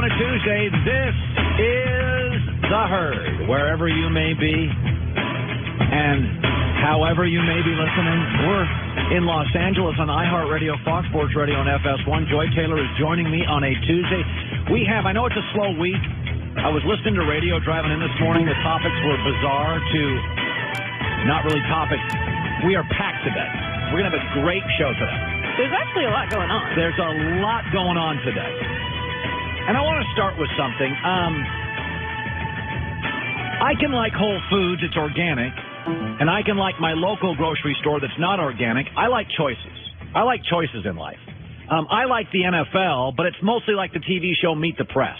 on a Tuesday. This is The Herd. Wherever you may be and however you may be listening, we're in Los Angeles on iHeartRadio, Fox Sports Radio, and FS1. Joy Taylor is joining me on a Tuesday. I know it's a slow week. I was listening to radio driving in this morning. The topics were bizarre to not really topics. We are packed today. We're going to have a great show today. There's actually a lot going on. There's a lot going on today. And I want to start with something. I can like Whole Foods, it's organic, and I can like my local grocery store that's not organic. I like choices. I like choices in life. I like the NFL, but it's mostly like the TV show Meet the Press.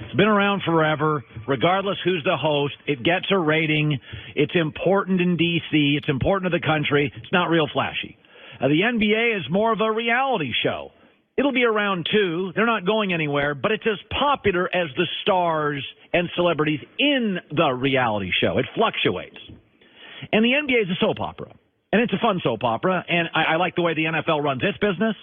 It's been around forever, regardless who's the host. It gets a rating. It's important in D.C. It's important to the country. It's not real flashy. The NBA is more of a reality show. It'll be around, too. They're not going anywhere, but it's as popular as the stars and celebrities in the reality show. It fluctuates. And the NBA is a soap opera, and it's a fun soap opera, and I like the way the NFL runs its business.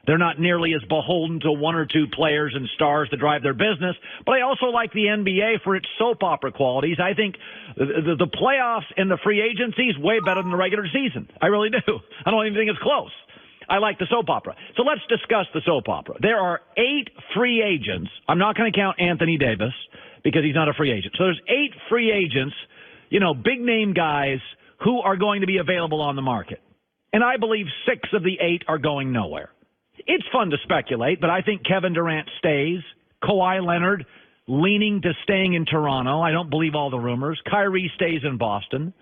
They're not nearly as beholden to one or two players and stars to drive their business, but I also like the NBA for its soap opera qualities. I think the playoffs and the free agency is way better than the regular season. I really do. I don't even think it's close. I like the soap opera. So let's discuss the soap opera. There are 8 free agents. I'm not going to count Anthony Davis because he's not a free agent. So there's 8 free agents, big name guys who are going to be available on the market. And I believe 6 of the 8 are going nowhere. It's fun to speculate, but I think Kevin Durant stays. Kawhi Leonard leaning to staying in Toronto. I don't believe all the rumors. Kyrie stays in Boston.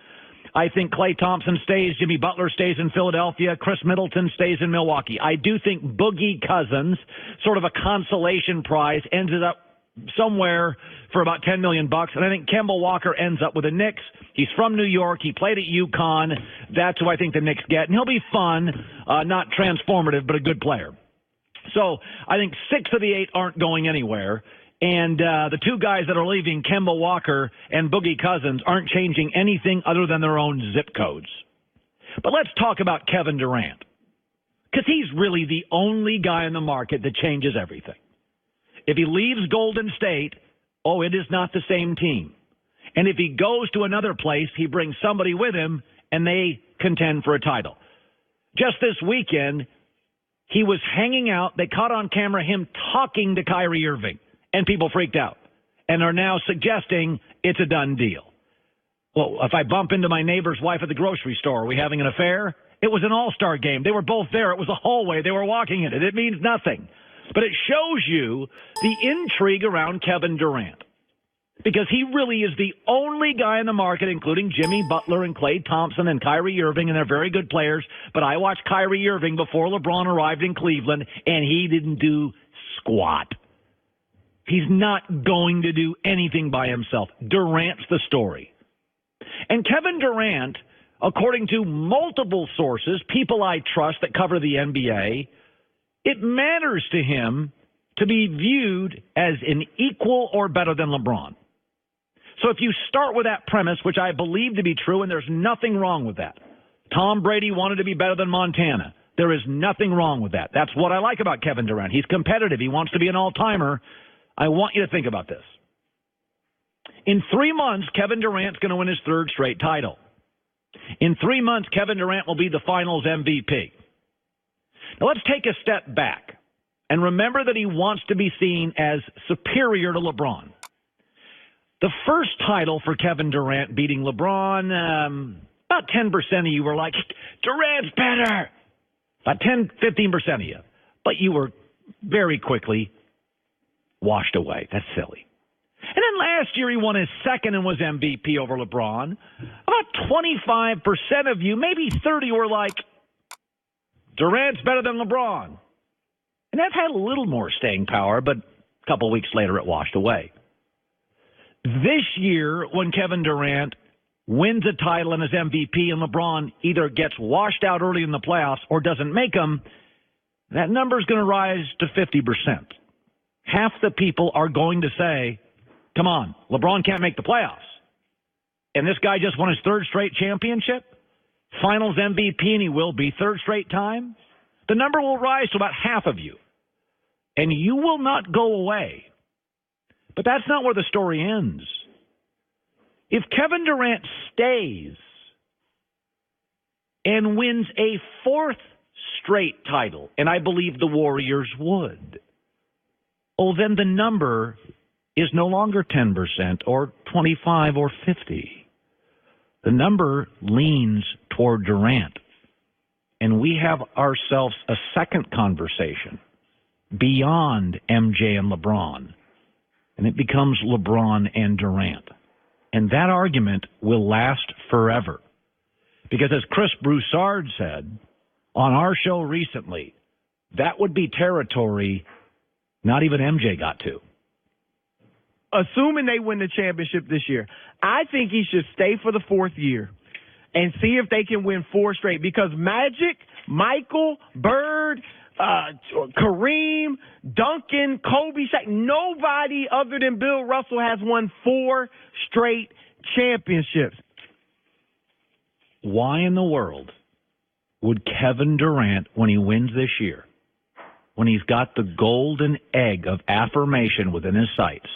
I think Klay Thompson stays. Jimmy Butler stays in Philadelphia. Chris Middleton stays in Milwaukee. I do think Boogie Cousins, sort of a consolation prize, ended up somewhere for about $10 million. And I think Kemba Walker ends up with the Knicks. He's from New York. He played at UConn. That's who I think the Knicks get. And he'll be fun, not transformative, but a good player. So I think 6 of the 8 aren't going anywhere. And the 2 guys that are leaving, Kemba Walker and Boogie Cousins, aren't changing anything other than their own zip codes. But let's talk about Kevin Durant, because he's really the only guy in the market that changes everything. If he leaves Golden State, it is not the same team. And if he goes to another place, he brings somebody with him, and they contend for a title. Just this weekend, he was hanging out. They caught on camera him talking to Kyrie Irving, and people freaked out and are now suggesting it's a done deal. Well, if I bump into my neighbor's wife at the grocery store, are we having an affair? It was an all-star game. They were both there. It was a hallway. They were walking in it. It means nothing. But it shows you the intrigue around Kevin Durant, because he really is the only guy in the market, including Jimmy Butler and Klay Thompson and Kyrie Irving, and they're very good players. But I watched Kyrie Irving before LeBron arrived in Cleveland, and he didn't do squat. He's not going to do anything by himself. Durant's the story. And Kevin Durant, according to multiple sources, people I trust that cover the NBA, it matters to him to be viewed as an equal or better than LeBron. So if you start with that premise, which I believe to be true, and there's nothing wrong with that. Tom Brady wanted to be better than Montana. There is nothing wrong with that. That's what I like about Kevin Durant. He's competitive. He wants to be an all-timer. I want you to think about this. In 3 months, Kevin Durant's going to win his 3rd straight title. In 3 months, Kevin Durant will be the Finals MVP. Now, let's take a step back and remember that he wants to be seen as superior to LeBron. The first title for Kevin Durant beating LeBron, about 10% of you were like, Durant's better. About 10, 15% of you. But you were very quickly washed away. That's silly. And then last year he won his 2nd and was MVP over LeBron. About 25% of you, maybe 30, were like, Durant's better than LeBron. And that had a little more staying power, but a couple weeks later it washed away. This year, when Kevin Durant wins a title and is MVP and LeBron either gets washed out early in the playoffs or doesn't make them, that number is going to rise to 50%. Half the people are going to say, come on, LeBron can't make the playoffs. And this guy just won his 3rd straight championship, Finals MVP, and he will be 3rd straight time. The number will rise to about half of you. And you will not go away But that's not where the story ends. If Kevin Durant stays and wins a fourth straight title, and I believe the Warriors would, then the number is no longer 10% or 25 or 50. The number leans toward Durant. And we have ourselves a second conversation beyond MJ and LeBron. And it becomes LeBron and Durant. And that argument will last forever. Because as Chris Broussard said on our show recently, that would be territory not even MJ got to. Assuming they win the championship this year, I think he should stay for the fourth year and see if they can win 4 straight. Because Magic, Michael, Bird, Kareem, Duncan, Kobe, Shaq, nobody other than Bill Russell has won 4 straight championships. Why in the world would Kevin Durant, when he wins this year, when he's got the golden egg of affirmation within his sights,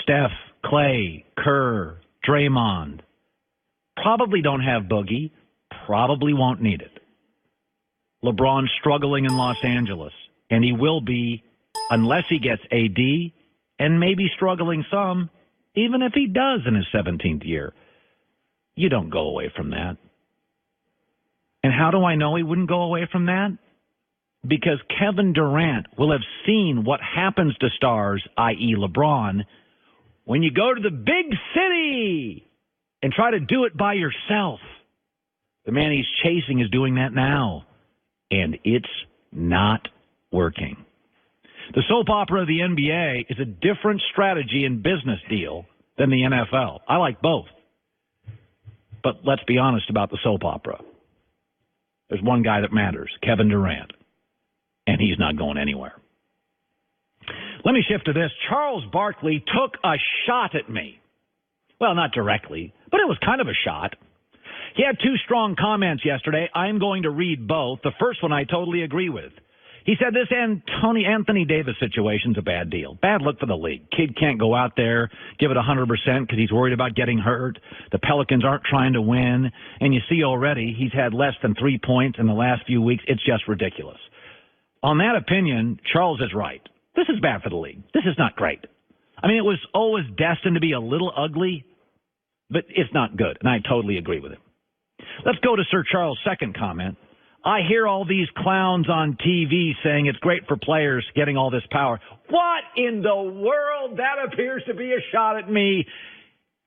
Steph, Clay, Kerr, Draymond, probably don't have Boogie, probably won't need it. LeBron's struggling in Los Angeles, and he will be unless he gets AD, and maybe struggling some, even if he does in his 17th year. You don't go away from that. And how do I know he wouldn't go away from that? Because Kevin Durant will have seen what happens to stars, i.e. LeBron, when you go to the big city and try to do it by yourself. The man he's chasing is doing that now, and it's not working. The soap opera of the NBA is a different strategy and business deal than the NFL. I like both. But let's be honest about the soap opera. There's one guy that matters, Kevin Durant, and he's not going anywhere. Let me shift to this. Charles Barkley took a shot at me. Well, not directly, but it was kind of a shot. He had 2 strong comments yesterday. I'm going to read both. The first one I totally agree with. He said this Anthony Davis situation's a bad deal. Bad look for the league. Kid can't go out there, give it 100% because he's worried about getting hurt. The Pelicans aren't trying to win. And you see already he's had less than 3 points in the last few weeks. It's just ridiculous. On that opinion, Charles is right. This is bad for the league. This is not great. I mean, it was always destined to be a little ugly, but it's not good. And I totally agree with him. Let's go to Sir Charles' second comment. I hear all these clowns on TV saying it's great for players getting all this power. What in the world? That appears to be a shot at me.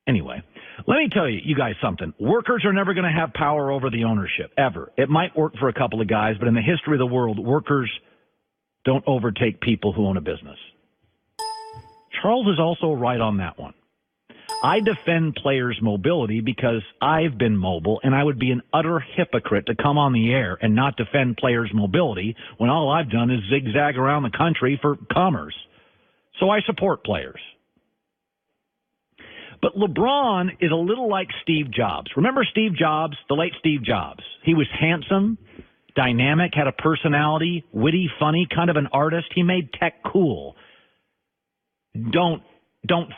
Anyway, let me tell you guys something. Workers are never going to have power over the ownership, ever. It might work for a couple of guys, but in the history of the world, workers don't overtake people who own a business. Charles is also right on that one. I defend players' mobility because I've been mobile, and I would be an utter hypocrite to come on the air and not defend players' mobility when all I've done is zigzag around the country for commerce. So I support players. But LeBron is a little like Steve Jobs. Remember Steve Jobs, the late Steve Jobs? He was handsome, dynamic, had a personality, witty, funny, kind of an artist. He made tech cool. Don't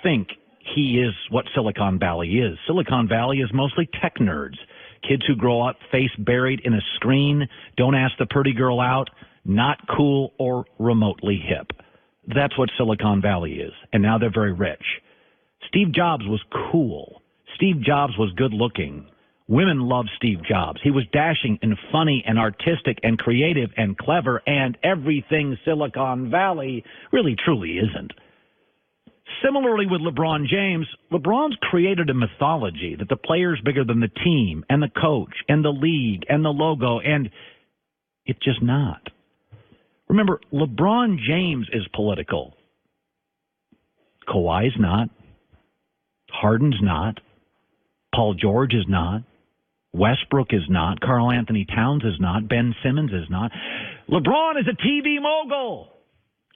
think he is what Silicon Valley is. Silicon Valley is mostly tech nerds. Kids who grow up face buried in a screen, don't ask the pretty girl out, not cool or remotely hip. That's what Silicon Valley is. And now they're very rich. Steve Jobs was cool. Steve Jobs was good looking. Women loved Steve Jobs. He was dashing and funny and artistic and creative and clever and everything Silicon Valley really truly isn't. Similarly with LeBron James, LeBron's created a mythology that the player's bigger than the team and the coach and the league and the logo, and it's just not. Remember, LeBron James is political. Kawhi's not. Harden's not. Paul George is not. Westbrook is not. Karl Anthony Towns is not. Ben Simmons is not. LeBron is a TV mogul.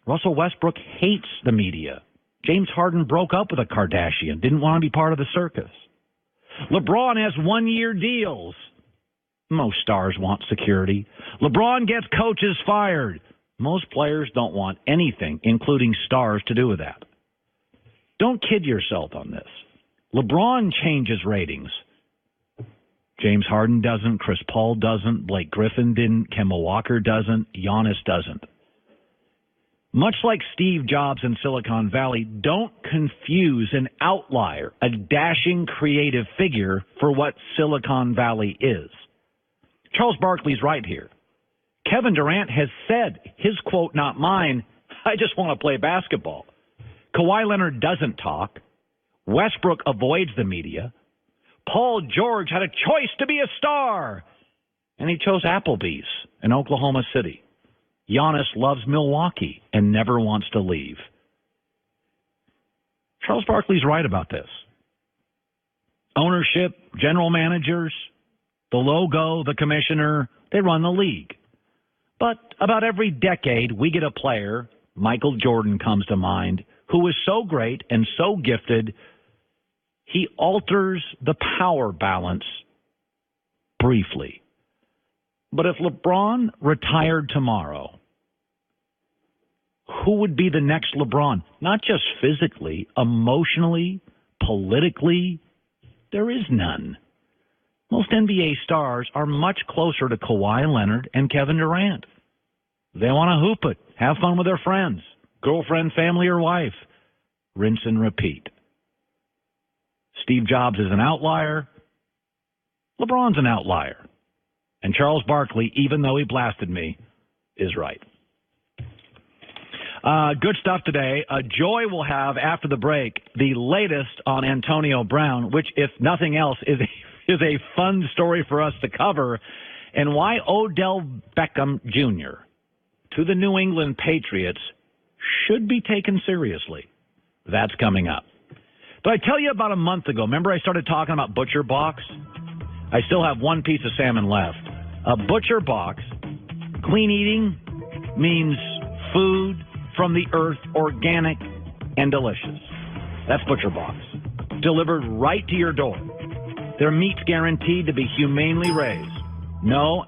Russell Westbrook hates the media. James Harden broke up with a Kardashian, didn't want to be part of the circus. LeBron has one-year deals. Most stars want security. LeBron gets coaches fired. Most players don't want anything, including stars, to do with that. Don't kid yourself on this. LeBron changes ratings. James Harden doesn't. Chris Paul doesn't. Blake Griffin didn't. Kemba Walker doesn't. Giannis doesn't. Much like Steve Jobs in Silicon Valley, don't confuse an outlier, a dashing creative figure, for what Silicon Valley is. Charles Barkley's right here. Kevin Durant has said, his quote, not mine, I just want to play basketball. Kawhi Leonard doesn't talk. Westbrook avoids the media. Paul George had a choice to be a star, and he chose Applebee's in Oklahoma City. Giannis loves Milwaukee and never wants to leave. Charles Barkley's right about this. Ownership, general managers, the logo, the commissioner, they run the league. But about every decade, we get a player, Michael Jordan comes to mind, who is so great and so gifted, he alters the power balance briefly. But if LeBron retired tomorrow, who would be the next LeBron? Not just physically, emotionally, politically, there is none. Most NBA stars are much closer to Kawhi Leonard and Kevin Durant. They want to hoop it, have fun with their friends, girlfriend, family, or wife. Rinse and repeat. Steve Jobs is an outlier. LeBron's an outlier. And Charles Barkley, even though he blasted me, is right. Good stuff today. Joy will have, after the break, the latest on Antonio Brown, which, if nothing else, is a fun story for us to cover, and why Odell Beckham Jr. to the New England Patriots should be taken seriously. That's coming up. But I tell you, about a month ago, remember I started talking about Butcher Box? I still have one piece of salmon left. A Butcher Box, clean eating, means food from the earth, organic and delicious. That's Butcher Box. Delivered right to your door. Their meat's guaranteed to be humanely raised. No